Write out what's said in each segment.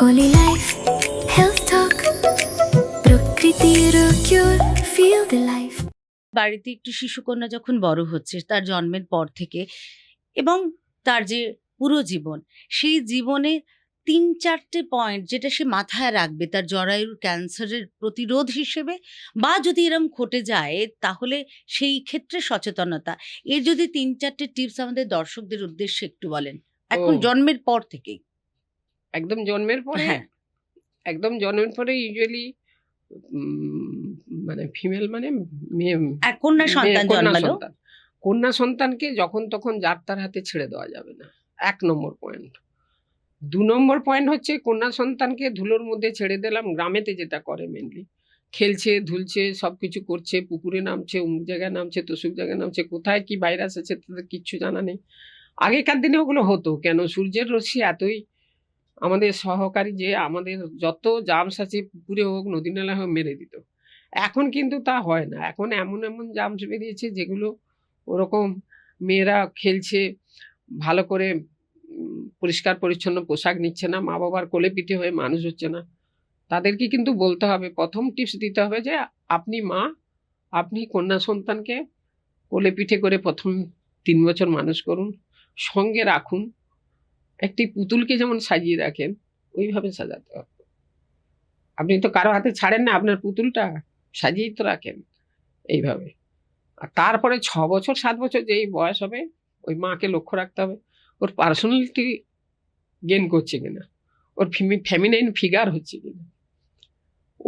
Only life, health talk, প্রকৃতির কিউর, feel the life. বাড়িতে একটু শিশুকন্যা যখন বড় হচ্ছে তার জন্মের পর থেকে এবং তার যে পুরো জীবন, সেই জীবনে ৩-৪টে পয়েন্ট যেটা সে মাথায় রাখবে তার জরায়ুর ক্যান্সারের প্রতিরোধ হিসেবে, বা যদি এরম ঘটে যায় তাহলে সেই ক্ষেত্রে সচেতনতা, এর যদি ৩-৪টে টিপস আমাদের দর্শকদের উদ্দেশ্যে একটু বলেন এখন ও। জন্মের পর থেকেই। একদম জন্মের পরে হ্যাঁ, ইউজুয়ালি মানে ফিমেল মানে মেয়ে কন্যা সন্তান কন্যা জন্মালো, সন্তান কন্যা সন্তানকে যখন তখন যার তার হাতে ছেড়ে দেওয়া যাবে না, ১ নম্বর পয়েন্ট। ২ নম্বর পয়েন্ট হচ্ছে কন্যা সন্তানকে ধুলোর মধ্যে ছেড়ে দিলাম। গ্রামেতে যেটা করে মেনলি, খেলছে ধুলছে সবকিছু করছে, পুকুরে নামছে, অমুক জায়গায় নামছে, তসুক জায়গায় নামছে, কোথায় কি ভাইরাস আছে তাদের কিচ্ছু জানা নেই। আগেকার দিনে ওগুলো হতো কেন? সূর্যের রশ্মি এতই আমাদের সহকারী যে আমাদের যত জামস আছে পুকুরে হোক নদী নালা হোক মেরে দিত। এখন কিন্তু তা হয় না। এখন এমন এমন জামস বেরিয়েছে যেগুলো ওরকম মেয়েরা খেলছে ভালো করে, পরিষ্কার পরিচ্ছন্ন পোশাক নিচ্ছে না, মা বাবার কোলে পিঠে হয়ে মানুষ হচ্ছে না। তাদেরকে কিন্তু বলতে হবে, প্রথম টিপস দিতে হবে যে আপনি মা, আপনি কন্যা সন্তানকে কোলে পিঠে করে প্রথম ৩ বছর মানুষ করুন, সঙ্গে রাখুন। একটি পুতুলকে যেমন সাজিয়ে রাখেন ওইভাবে সাজাতে হবে। আপনি তো কারো হাতে ছাড়েন না, আপনার পুতুলটা সাজিয়েই তো রাখেন এইভাবে। আর তারপরে ৬ বছর ৭ বছর যেই বয়স হবে ওই মাকে লক্ষ্য রাখতে হবে ওর পার্সোনালিটি গেন করছে কিনা, ওর ফেমিনাইন ফিগার হচ্ছে কিনা,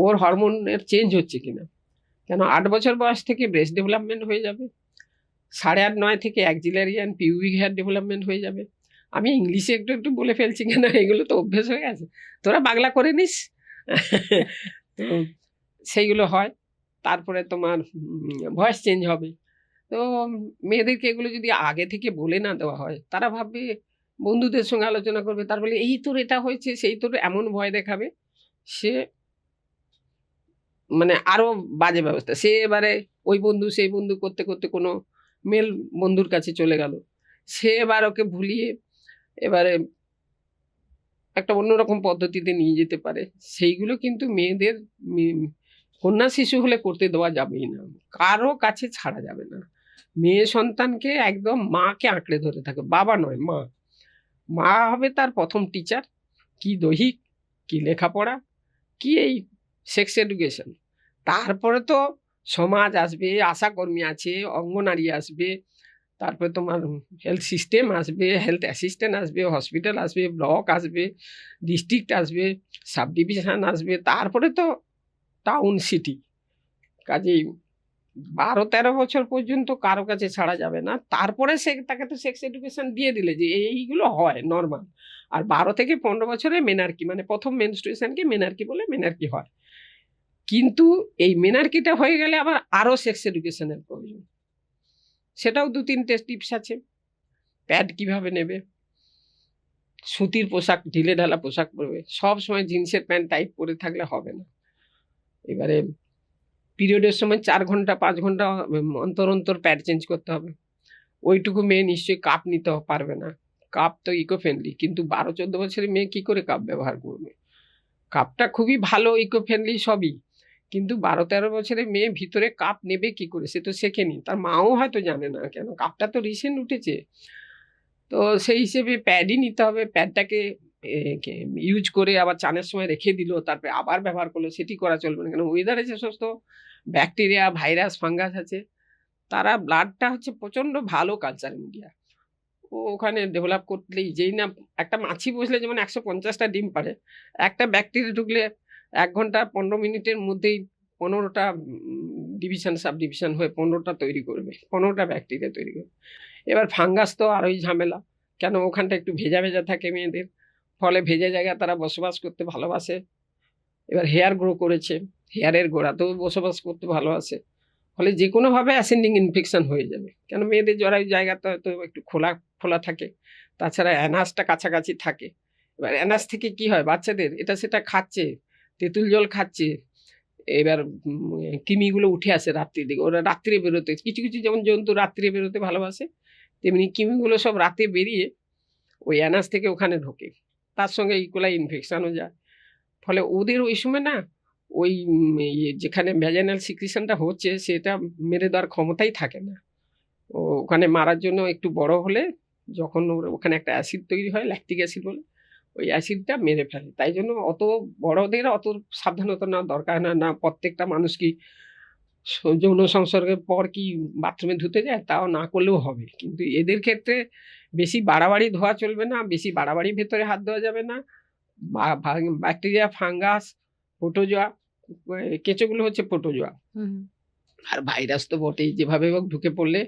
ওর হরমোনের চেঞ্জ হচ্ছে কিনা। কেন ৮ বছর বয়স থেকে ব্রেস্ট ডেভেলপমেন্ট হয়ে যাবে, ৮.৫-৯ থেকে axillary and pubic hair development হয়ে যাবে। আমি ইংলিশে একটু একটু বলে ফেলছি কেন, এগুলো তো অভ্যেস হয়ে গেছে, তোরা বাংলা করে নিস। তো সেইগুলো হয়। তারপরে তোমার ভয়েস চেঞ্জ হবে। তো মেয়েদেরকে এগুলো যদি আগে থেকে বলে না দেওয়া হয়, তারা ভাববে, বন্ধুদের সঙ্গে আলোচনা করবে, তার বলে এই তোর এটা হয়েছে, সেই তোর এমন ভয় দেখাবে, সে মানে আরো বাজে ব্যবস্থা। সে এবারে ওই বন্ধু সেই বন্ধু করতে করতে কোনো মেল বন্ধুর কাছে চলে গেল, সে এবার ওকে ভুলিয়ে এবারে একটা অন্যরকম পদ্ধতিতে নিয়ে যেতে পারে। সেইগুলো কিন্তু মেয়েদের কন্যা শিশু হলে করতে দেওয়া যাবেই না, কারো কাছে ছাড়া যাবে না। মেয়ে সন্তানকে একদম মাকে আঁকড়ে ধরে থাকে, বাবা নয় মা। মা হবে তার প্রথম টিচার, কি দৈহিক, কি লেখাপড়া, কি এই সেক্স এডুকেশন। তারপরে তো সমাজ আসবে, আশাকর্মী আছে, অঙ্গনারী আসবে, তারপরে তোমার হেলথ সিস্টেম আসবে, হেলথ অ্যাসিস্ট্যান্ট আসবে, হসপিটাল আসবে, ব্লক আসবে, ডিস্ট্রিক্ট আসবে, সাব ডিভিশন আসবে, তারপরে তো টাউন সিটি। কাজেই ১২-১৩ বছর পর্যন্ত কারো কাছে ছাড়া যাবে না। তারপরে সে তাকে তো সেক্স এডুকেশন দিয়ে দিলে যে এইগুলো হয় নর্মাল। আর ১২ থেকে ১৫ বছরে মেনার্কি, মানে প্রথম মেনস্ট্রুয়েশনকে মেনার্কি বলে, মেনার্কি হয়। কিন্তু এই মেনার্কিটা হয়ে গেলে আবার আরও সেক্স এডুকেশনের প্রয়োজন। সেটাও ২-৩টে টিপস আছে। প্যাড কিভাবে নেবে, সুতির পোশাক, ঢিলেঢালা পোশাক পরবে, সবসময় জিন্সের প্যান্ট টাইট পরে থাকলে হবে না। এবারে পিরিয়ডের সময় ৪ ঘন্টা ৫ ঘন্টা অন্তর অন্তর প্যাড চেঞ্জ করতে হবে। ওইটুকু মেয়ে নিশ্চয়ই কাপ নিতে পারবে না। কাপ তো ইকো ফ্রেন্ডলি, কিন্তু ১২-১৪ বছরের মেয়ে কি করে কাপ ব্যবহার করবে? কাপটা খুবই ভালো, ইকো ফ্রেন্ডলি সবই, কিন্তু ১২-১৩ বছরের মেয়ে ভিতরে কাপ নেবে কি করে সে তো শেখেনি, তার মাও হয়তো জানে না, কেন কাপটা তো রিসেন্ট উঠেছে। তো সেই হিসেবে প্যাডই নিতে হবে। প্যাডটাকে ইউজ করে আবার চানের সময় রেখে দিল, তারপরে আবার ব্যবহার করলো, সেটি করা চলবে না। কেন ওয়েদারে যে সমস্ত ব্যাকটেরিয়া, ভাইরাস, ফাঙ্গাস আছে, তারা ব্লাডটা হচ্ছে প্রচণ্ড ভালো কালচার মিডিয়া। ও ওখানে ডেভেলপ করলেই, যেই না একটা মাছি বসলে যেমন ১৫০টা ডিম পারে, একটা ব্যাকটেরিয়া ঢুকলে ১ ঘন্টা ১৫ মিনিটের মধ্যেই ১৫টা ডিভিশন সাব ডিভিশন হয়ে ১৫টা তৈরি করবে, ১৫টা ব্যাকটেরিয়া তৈরি করবে। এবার ফাঙ্গাস তো আরোই ঝামেলা, কেন ওখানটা একটু ভেজা ভেজা থাকে মেয়েদের, ফলে ভেজা জায়গায় তারা বসবাস করতে ভালোবাসে। এবার হেয়ার গ্রো করেছে, হেয়ারের গোড়াতেও বসবাস করতে ভালোবাসে, ফলে যে কোনোভাবে অ্যাসেন্ডিং ইনফেকশন হয়ে যাবে। কেন মেয়েদের জরায়ু জায়গাটা হয়তো একটু খোলা খোলা থাকে, তাছাড়া অ্যানাসটা কাছাকাছি থাকে। এবার অ্যানাস থেকে কি হয়, বাচ্চাদের এটা সেটা খাচ্ছে, তেঁতুল জল খাচ্ছে, এবার কৃমিগুলো উঠে আসে রাত্রির দিকে, ওরা রাত্রে বেরোতে, কিছু কিছু যেমন জন্তু রাত্রে বেরোতে ভালোবাসে, তেমনি কৃমিগুলো সব রাতে বেরিয়ে ওই অ্যানাস থেকে ওখানে ঢোকে, তার সঙ্গে ইকোলাই ইনফেকশানও যায়। ফলে ওদের ওই সময় না ওই যেখানে ভ্যাজাইনাল সিক্রিশনটা হচ্ছে সেটা মেরে দেওয়ার ক্ষমতাই থাকে না। ওখানে মারার জন্য একটু বড় হলে যখন ওখানে একটা অ্যাসিড তৈরি হয়, ল্যাকটিক অ্যাসিড বলে, ওই অ্যাসিডটা মেরে ফেলে। তাই জন্য অত বড়দের অত সাবধানতা নেওয়ার দরকার না প্রত্যেকটা মানুষ কি যৌন সংসর্গের পর কি বাথরুমে ধুতে যায়, তাও না করলেও হবে। কিন্তু এদের ক্ষেত্রে বেশি বাড়াবাড়ি ধোয়া চলবে না, বেশি বাড়াবাড়ি ভেতরে হাত দেওয়া যাবে না। ব্যাকটেরিয়া, ফাঙ্গাস, প্রোটোজোয়া, কেঁচোগুলো হচ্ছে প্রোটোজোয়া, আর ভাইরাস তো বটেই। যেভাবে হোক ঢুকে পড়লে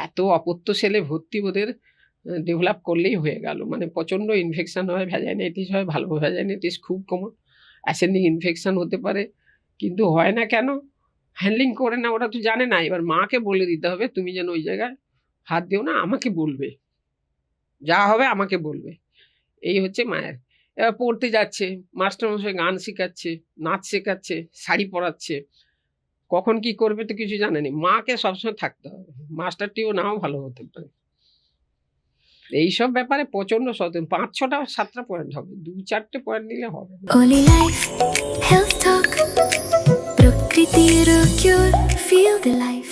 এত অপত্য সেলে ভর্তি ওদের ডেভেলপ করলেই হয়ে গেল। মানে প্রচণ্ড ইনফেকশান হয়, ভ্যাজাইনাইটিস হয়, ভালো ভ্যাজাইনাইটিস খুব কমন, অ্যাসেন্ডিং ইনফেকশান হতে পারে। কিন্তু হয় না কেন? হ্যান্ডলিং করে না, ওরা তো জানে না। এবার মাকে বলে দিতে হবে তুমি যেন ওই জায়গায় হাত দিও না, আমাকে বলবে, যা হবে আমাকে বলবে। এই হচ্ছে মায়ের। এবার পড়তে যাচ্ছে, মাস্টারমশাই গান শেখাচ্ছে, নাচ শেখাচ্ছে, শাড়ি পরাচ্ছে, কখন কি করবে তো কিছু জানেনি। মাকে সবসময় থাকতে হবে, মাস্টারটিও নাও ভালো হতে পারে। এইসব ব্যাপারে প্রচন্ড সচেতন। 5-6টা 7টা পয়েন্ট হবে, 2-4টে পয়েন্ট নিলে হবে না। Only Life Health Talk প্রকৃতির কিউর, feel the life.